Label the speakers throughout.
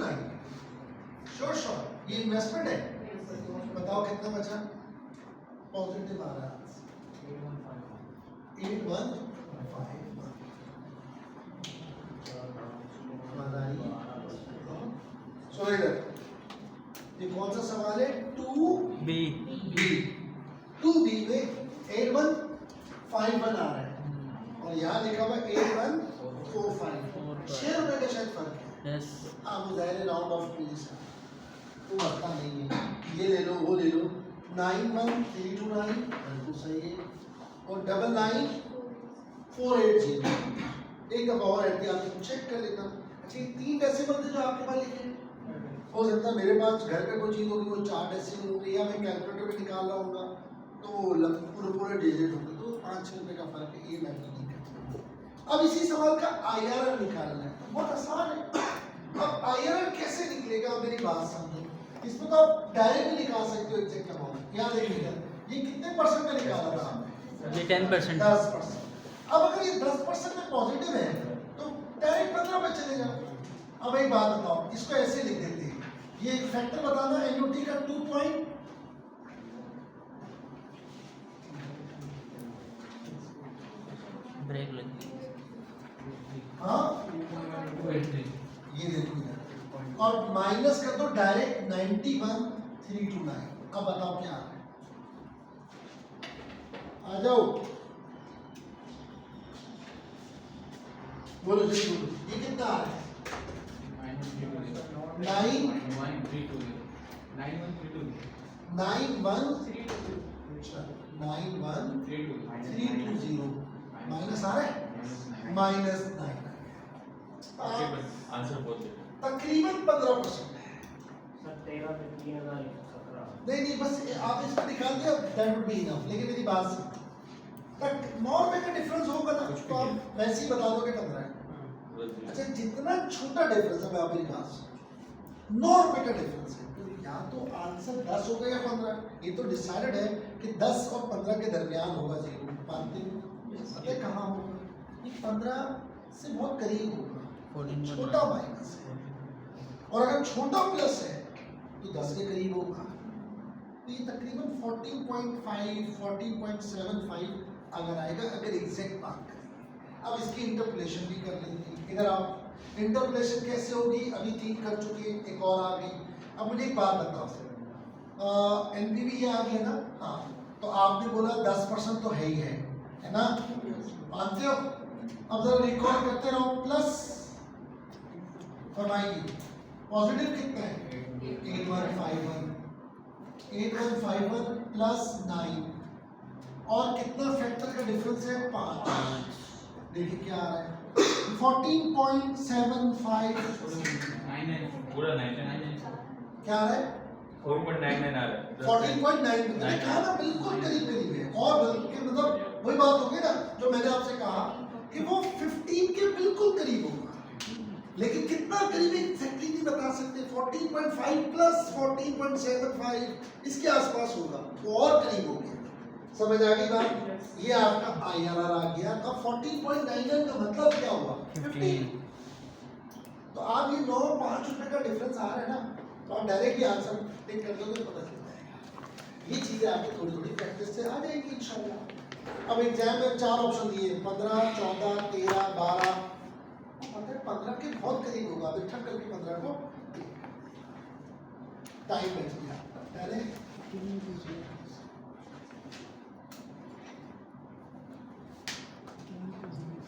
Speaker 1: 9 sure ये investment है। बताओ कितना बचा? पॉजिटिव आ रहा है 8151। सो इधर ये कौन सा सवाल है? 2B 2B में 8151 आ रहा है और यहाँ लिखा हुआ 8145। 6 रुपए का शायद फर्क है। आप ज़ाहिर राउंड ऑफ प्लीज तो आता नहीं है। ये ले लो वो ले लो। 91329 बिल्कुल सही है और 99480 एक दफा और ऐड किया आपको चेक कर लेना। अच्छा ये 3 डेसिमल थे जो आपके पास लिखे हैं। हो सकता है मेरे पास घर पे कोई चीज़ होगी वो 4 डेसिमल होगी या मैं कैलकुलेटर पे निकाल रहा हूँगा तो पूरे डिजिट होंगे तो 5-6 रुपए का फर्क है। ये मैं नहीं करता। अब इसी सवाल का IRR निकालना है। बहुत आसान है। अब IRR कैसे निकलेगा? मेरी बात समझो। इसमें तो आप डायरेक्ट भी निकाल सकते हो एग्जैक्ट अमाउंट। यहाँ देखिएगा ये कितने परसेंट में निकाला था आपने?
Speaker 2: ये 10%।
Speaker 1: 10%। अब अगर ये 10% में पॉजिटिव है तो डायरेक्ट 15 पे चलेगा। अब एक बात बताओ, इसको ऐसे लिख देते हैं। ये एक फैक्टर बताना एन्युटी का 2 पॉइंट
Speaker 2: ब्रेक लगी।
Speaker 1: हाँ ये देखो इधर और माइनस कर दो डायरेक्ट 91329। अब बताओ क्या आ रहा है? आ जाओ बोलो जी बोलो। ये कितना आ रहा है? 91320 माइनस आ रहा है -9
Speaker 3: आंसर बोल दे।
Speaker 1: तकरीबन 15% है।
Speaker 4: सर 13 पे 3017।
Speaker 1: नहीं बस आप इसको निकाल दिया दैट वुड बी इनफ। लेकिन मेरी बात से तक 9 रुपए का डिफरेंस होगा ना तो आप वैसे ही बता दोगे 15 है। अच्छा जितना छोटा डिफरेंस है मैं आप मेरी बात सुनो 9 रुपए का डिफरेंस है तो या तो आंसर 10 होगा या 15। ये तो डिसाइडेड है कि 10 और 15 के दरमियान होगा जीरो। मानते हो? पता है कहाँ होगा? ये 15 से बहुत करीब होगा। छोटा माइनस है और अगर छोटा प्लस है तो 10 के करीब होगा। तो ये तकरीबन 14.5 14.75 अगर आएगा अगर एग्जैक्ट बात करें। अब इसकी इंटरपोलेशन भी कर लेंगे। इधर आप इंटरपोलेशन कैसे होगी? अभी 3 कर चुके एक और आ गई। अब मुझे एक बात बताओ NPV ये आ गया ना। हाँ तो आपने बोला 10% तो है ही है ना? मानते हो? अब जरा रिकॉल करते रहो। प्लस फरमाइए पॉजिटिव कितना है? 8151 प्लस 9 और कितना फैक्टर का डिफरेंस है? 5। देखिए क्या आ रहा है? 14.75
Speaker 3: पूरा 99
Speaker 1: क्या आ रहा है?
Speaker 3: 4.99 आ रहा है।
Speaker 1: 14.9 मैंने कहा ना बिल्कुल करीब है। और बल्कि मतलब वही बात होगी ना जो मैंने आपसे कहा कि वो 15 के बिल्कुल करीब होगा। लेकिन कितना करीब एग्जैक्टली नहीं बता सकते। 14.5 प्लस 14.75 इसके आसपास होगा तो और करीब हो गया। समझ आ गई बात? ये आपका IRR आ गया। अब 14.99 का मतलब क्या हुआ? 15। तो आप ये 9-5 रुपए का डिफरेंस आ रहा है ना तो आप डायरेक्टली आंसर टिक कर दोगे पता चल जाएगा। ये चीजें आपकी थोड़ी थोड़ी प्रैक्टिस से आ जाएगी इंशाल्लाह। अब एग्जाम में 4 ऑप्शन दिए 15 14 13 12। 15 के बहुत करीब होगा। अब इकट्ठा करके 15 को टाइम बच गया। पहले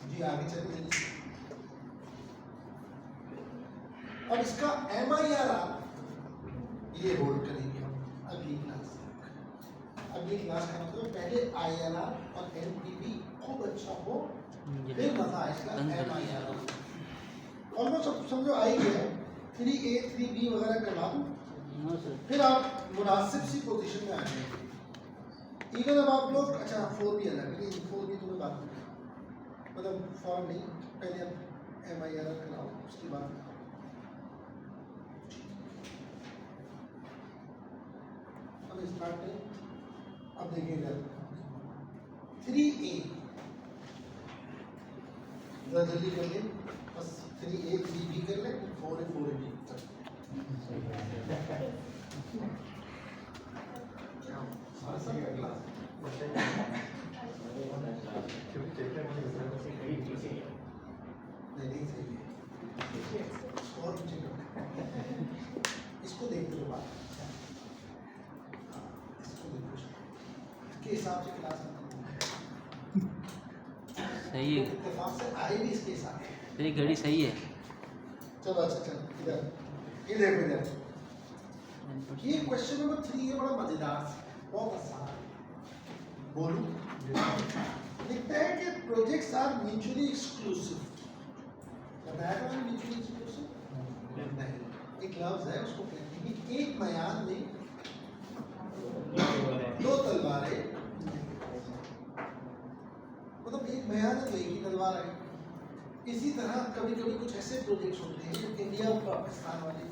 Speaker 1: जी आगे चलिए। अब इसका MIRR ये होल्ड करेंगे हम अगली क्लास तक। अगली क्लास का मतलब पहले IRR और NPV खूब अच्छा हो फिर मजा आएगा MIRR। ऑलमोस्ट सब समझो आई गया। 3A 3B वगैरह करवा दूं फिर आप मुनासिब सी पोजीशन में आ जाएंगे। इवन अब आप लोग अच्छा 4B अलग है। 4B तो मैं बात मतलब फॉर्म नहीं पहले आप MIRR कराओ उसके बाद अब स्टार्ट करें। अब देखिएगा 3A जरा जल्दी कर ले बस 3A 3B कर ले 4A 4A हिसाब से क्लास में
Speaker 2: सही है,
Speaker 1: इत्तेफाक से आए भी इसके हिसाब से।
Speaker 2: तेरी घड़ी सही है।
Speaker 1: चलो अच्छा चलो इधर ये देखो इधर ये क्वेश्चन नंबर 3 है, बड़ा मजेदार सा, बहुत आसान है। बोलूं लिखता है कि प्रोजेक्ट्स आर म्यूचुअली एक्सक्लूसिव। बताया था मैंने म्यूचुअली एक्सक्लूसिव नहीं, एक लफ्ज है उसको कहते हैं कि एक मैदान में दो तलवारें, मतलब एक मैदान में एक ही तलवार है। इसी तरह कभी कभी कुछ ऐसे प्रोजेक्ट्स होते हैं जो इंडिया और पाकिस्तान वाले